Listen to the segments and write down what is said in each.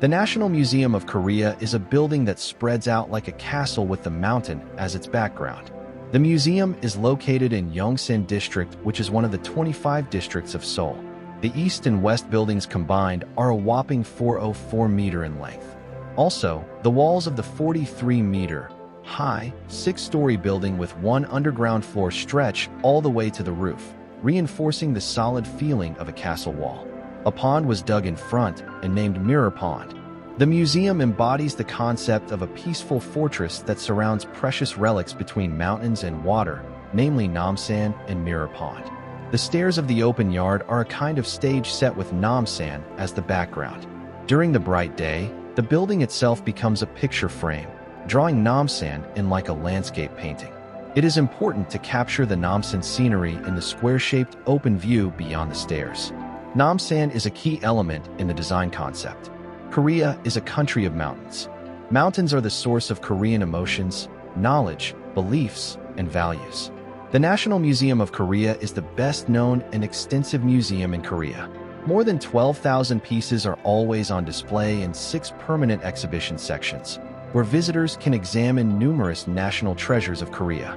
The National Museum of Korea is a building that spreads out like a castle with the mountain as its background. The museum is located in Yongsan District, which is one of the 25 districts of Seoul. The east and west buildings combined are a whopping 404 meter in length. Also, the walls of the 43-meter high, 6-story building with one underground floor stretch all the way to the roof, reinforcing the solid feeling of a castle wall. A pond was dug in front and named Mirror Pond. The museum embodies the concept of a peaceful fortress that surrounds precious relics between mountains and water, namely Namsan and Mirror Pond. The stairs of the open yard are a kind of stage set with Namsan as the background. During the bright day, the building itself becomes a picture frame, drawing Namsan in like a landscape painting. It is important to capture the Namsan scenery in the square-shaped open view beyond the stairs. Namsan is a key element in the design concept. Korea is a country of mountains. Mountains are the source of Korean emotions, knowledge, beliefs, and values. The National Museum of Korea is the best-known and extensive museum in Korea. More than 12,000 pieces are always on display in 6 permanent exhibition sections, where visitors can examine numerous national treasures of Korea.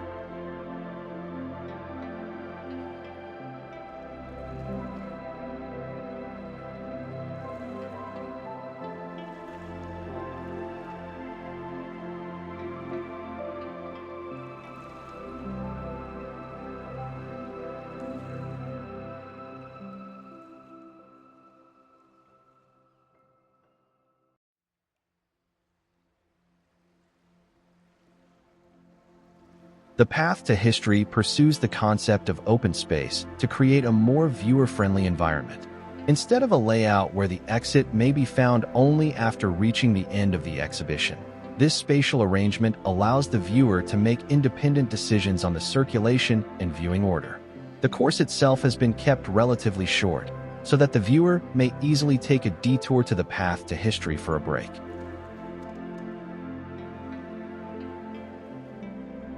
The path to history pursues the concept of open space to create a more viewer-friendly environment. Instead of a layout where the exit may be found only after reaching the end of the exhibition, this spatial arrangement allows the viewer to make independent decisions on the circulation and viewing order. The course itself has been kept relatively short, so that the viewer may easily take a detour to the path to history for a break.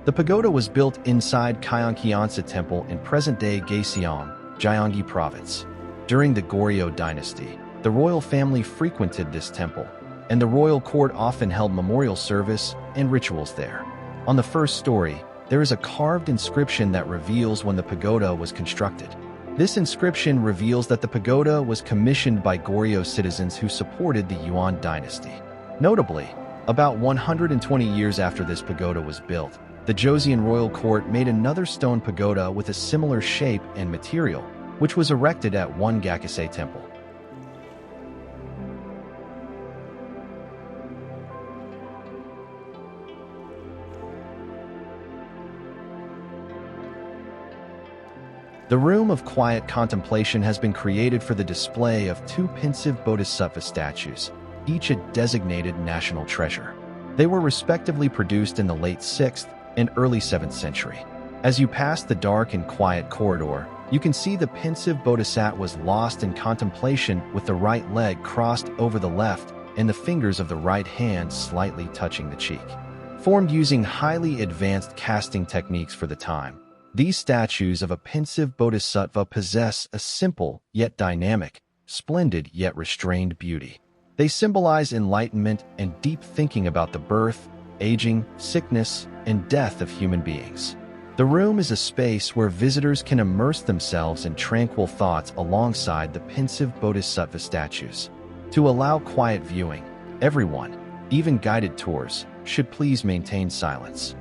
The pagoda was built inside Kayangansa Temple in present-day Gaeseong, Gyeonggi Province. During the Goryeo Dynasty, the royal family frequented this temple, and the royal court often held memorial service and rituals there. On the first story, there is a carved inscription that reveals when the pagoda was constructed. This inscription reveals that the pagoda was commissioned by Goryeo citizens who supported the Yongsan Dynasty. Notably, about 120 years after this pagoda was built, the Joseon royal court made another stone pagoda with a similar shape and material, which was erected at Gaeseong Temple. The room of quiet contemplation has been created for the display of 2 pensive bodhisattva statues, each a designated national treasure. They were respectively produced in the late 6th and early 7th century. As you pass the dark and quiet corridor, you can see the pensive bodhisattva was lost in contemplation with the right leg crossed over the left and the fingers of the right hand slightly touching the cheek. Formed using highly advanced casting techniques for the time, these statues of a pensive bodhisattva possess a simple yet dynamic, splendid yet restrained beauty. They symbolize enlightenment and deep thinking about the birth, aging, sickness, and death of human beings. The room is a space where visitors can immerse themselves in tranquil thoughts alongside the pensive bodhisattva statues. To allow quiet viewing, everyone, even guided tours, should please maintain silence.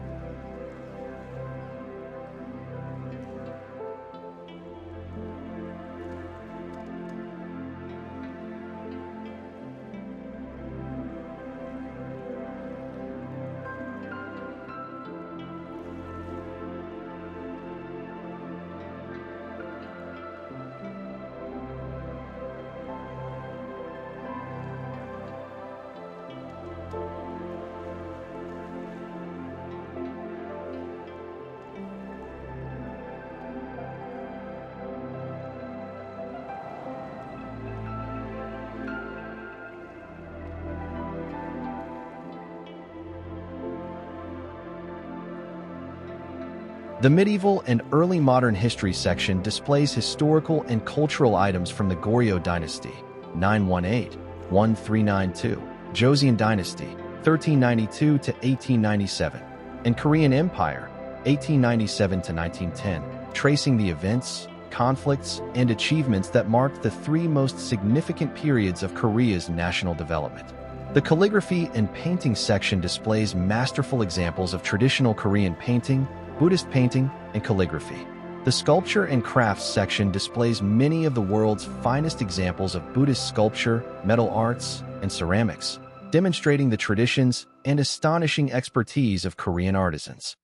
The medieval and early modern history section displays historical and cultural items from the Goryeo Dynasty, 918, 1392, Joseon Dynasty, 1392 to 1897, and Korean Empire, 1897 to 1910, tracing the events, conflicts, and achievements that marked the three most significant periods of Korea's national development. The calligraphy and painting section displays masterful examples of traditional Korean painting, Buddhist painting, and calligraphy. The sculpture and crafts section displays many of the world's finest examples of Buddhist sculpture, metal arts, and ceramics, demonstrating the traditions and astonishing expertise of Korean artisans.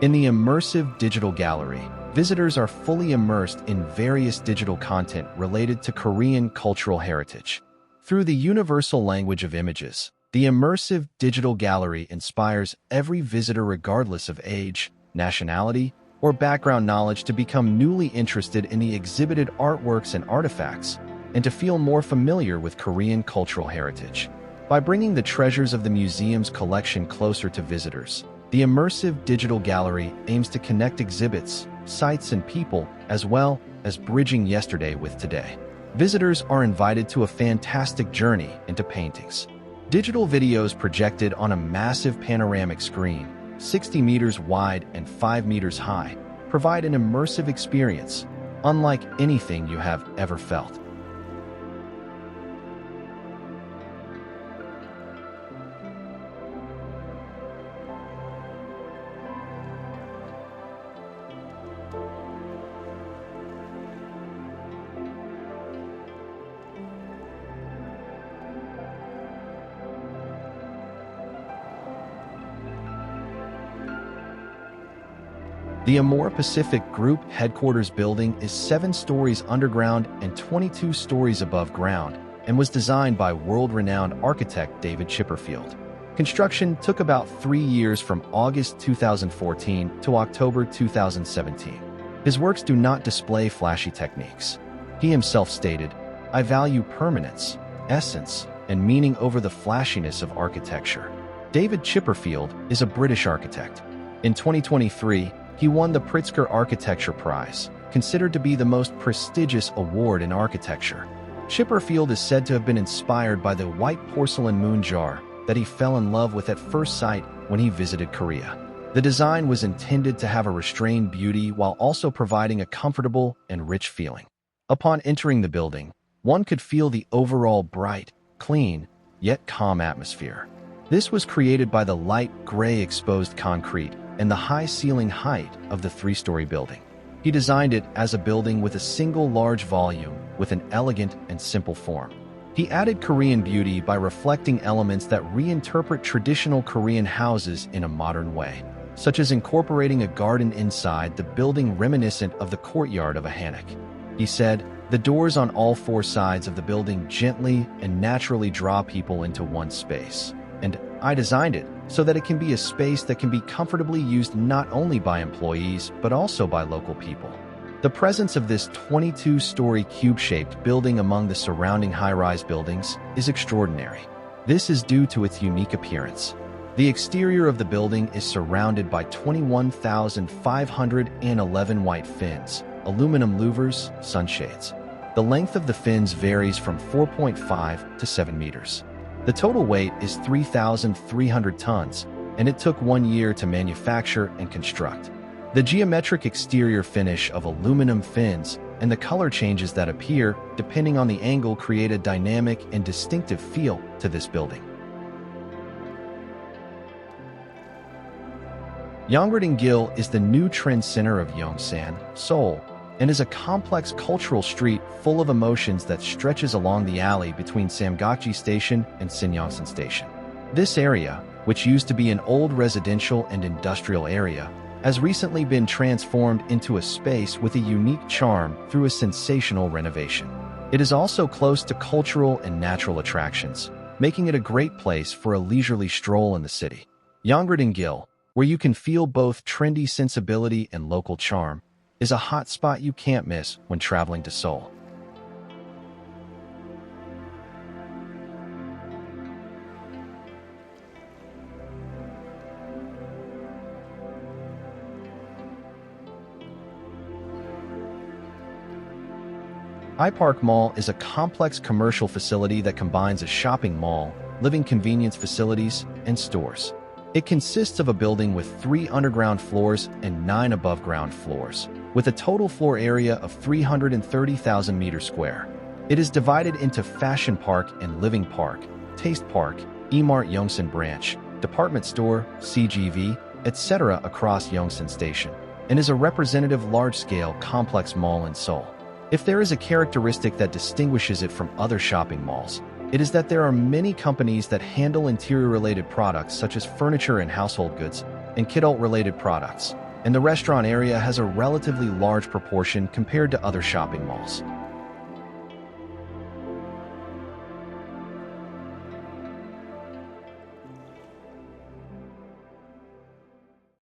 In the Immersive Digital Gallery, visitors are fully immersed in various digital content related to Korean cultural heritage. Through the universal language of images, the Immersive Digital Gallery inspires every visitor regardless of age, nationality, or background knowledge to become newly interested in the exhibited artworks and artifacts, and to feel more familiar with Korean cultural heritage. By bringing the treasures of the museum's collection closer to visitors, the Immersive Digital Gallery aims to connect exhibits, sites, and people, as well as bridging yesterday with today. Visitors are invited to a fantastic journey into paintings. Digital videos projected on a massive panoramic screen, 60 meters wide and 5 meters high, provide an immersive experience, unlike anything you have ever felt. The Amora Pacific Group headquarters building is 7 stories underground and 22 stories above ground, and was designed by world-renowned architect David Chipperfield. Construction took about 3 years from August 2014 to October 2017. His works do not display flashy techniques. He himself stated, "I value permanence, essence, and meaning over the flashiness of architecture." David Chipperfield is a British architect. In 2023, he won the Pritzker Architecture Prize, considered to be the most prestigious award in architecture. Chipperfield is said to have been inspired by the white porcelain moon jar that he fell in love with at first sight when he visited Korea. The design was intended to have a restrained beauty while also providing a comfortable and rich feeling. Upon entering the building, one could feel the overall bright, clean, yet calm atmosphere. This was created by the light gray exposed concrete and the high ceiling height of the 3-story building. He designed it as a building with a single large volume with an elegant and simple form. He added Korean beauty by reflecting elements that reinterpret traditional Korean houses in a modern way, such as incorporating a garden inside the building reminiscent of the courtyard of a hanok. He said, The doors on all four sides of the building gently and naturally draw people into one space. And I designed it so that it can be a space that can be comfortably used not only by employees, but also by local people. The presence of this 22-story cube-shaped building among the surrounding high-rise buildings is extraordinary. This is due to its unique appearance. The exterior of the building is surrounded by 21,511 white fins, aluminum louvers, sunshades. The length of the fins varies from 4.5 to 7 meters. The total weight is 3,300 tons, and it took 1 year to manufacture and construct. The geometric exterior finish of aluminum fins and the color changes that appear depending on the angle create a dynamic and distinctive feel to this building. Yongsan is the new trend center of Yongsan, Seoul, and is a complex cultural street full of emotions that stretches along the alley between Samgakji Station and Sinyangsan Station. This area, which used to be an old residential and industrial area, has recently been transformed into a space with a unique charm through a sensational renovation. It is also close to cultural and natural attractions, making it a great place for a leisurely stroll in the city. Yongsan, where you can feel both trendy sensibility and local charm, is a hot spot you can't miss when traveling to Seoul. iPark Mall is a complex commercial facility that combines a shopping mall, living convenience facilities, and stores. It consists of a building with 3 underground floors and 9 above-ground floors, with a total floor area of 330,000 meters square. It is divided into Fashion Park and Living Park, Taste Park, E-Mart Yongsan Branch, Department Store, CGV, etc. across Yongsan Station, and is a representative large-scale complex mall in Seoul. If there is a characteristic that distinguishes it from other shopping malls, it is that there are many companies that handle interior-related products such as furniture and household goods, and kidult-related products, and the restaurant area has a relatively large proportion compared to other shopping malls.